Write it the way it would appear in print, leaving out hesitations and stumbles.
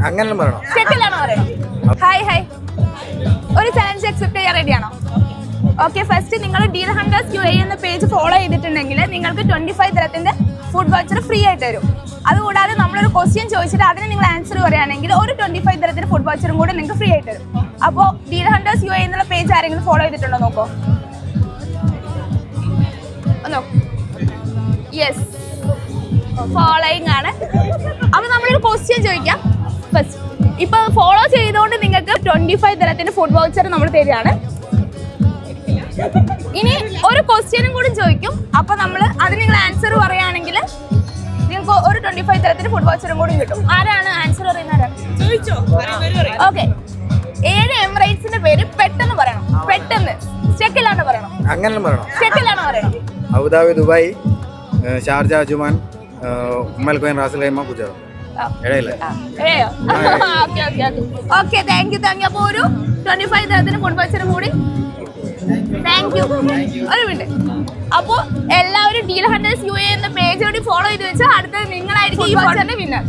ചെക്കിലാണോ പറയണം? Hi hi, ഒരു challenge accept ചെയ്യാൻ റെഡിയാണോ? ഓക്കെ, ഫസ്റ്റ് നിങ്ങൾ ഡീൽ ഹണ്ടേഴ്സ് UAE എന്ന പേജ് ഫോളോ ചെയ്തിട്ടുണ്ടെങ്കിൽ നിങ്ങൾക്ക് 25 തരത്തിന്റെ ഫുഡ് വൗച്ചർ ഫ്രീ ആയിട്ട് തരും. അതുകൂടാതെ നമ്മളൊരു ക്വസ്റ്റ്യൻ ചോദിച്ചിട്ട് അതിന് നിങ്ങൾ ആൻസർ പറയുകയാണെങ്കിൽ ഒരു 25 തരത്തിന്റെ ഫുഡ് വൗച്ചറും കൂടെ നിങ്ങൾക്ക് ഫ്രീ ആയിട്ട് തരും. അപ്പോൾ ഡീൽ ഹണ്ടേഴ്സ് UAE എന്നുള്ള പേജ് ആരെങ്കിലും ഫോളോ ചെയ്തിട്ടുണ്ടോ നോക്കോ? യെസ്, ഫോളോയിങ് ആണ്. അപ്പൊ നമ്മളൊരു ക്വസ്റ്റ്യൻ ചോദിക്കാം. ഫസ്റ്റ് ഇപ്പൊ ഫോളോ ചെയ്തുകൊണ്ട് നിങ്ങൾക്ക് 25 തരത്തിന്റെ ഫുഡ് വൗച്ചർ നമ്മൾ തരികയാണ്. ഇനി ഒരു ക്വസ്റ്റ്യനും കൂടി ചോദിക്കും. അപ്പൊ നമ്മൾ അതിന് നിങ്ങൾ ആൻസർ പറയുകയാണെങ്കിൽ നിങ്ങൾക്ക് ഒരു 25 തരത്തിന്റെ ഫുഡ് വൗച്ചറും കൂടി കിട്ടും. ആരാണ് ആൻസർ പറയുന്നത്? ഓക്കെ, 7 എമിറേറ്റ്സിന്റെ പേര് പെട്ടെന്ന് പറയണം. പെട്ടെന്ന് ചെക്കിലാണ് പറയണം. ചെക്കിലാണ് പറയണം. Abu Dhabi, Dubai, Sharjah, Ajman, Umm al Quwain, Ras al Khaimah, Gujarat. Okay, thank you. അപ്പൊ ഒരു 25 തരത്തിന് ഫുഡ് വൗച്ചറും കൂടി. Thank you. ഒരു മിനിറ്റ്. അപ്പൊ എല്ലാവരും ഡീൽ ഹണ്ടേഴ്സ് UAE എന്ന പേജ് കൂടി ഫോളോ ചെയ്ത് വെച്ചാൽ അടുത്തത് നിങ്ങളായിരിക്കും ഈ വൗച്ചറിന്റെ വിന്നർ.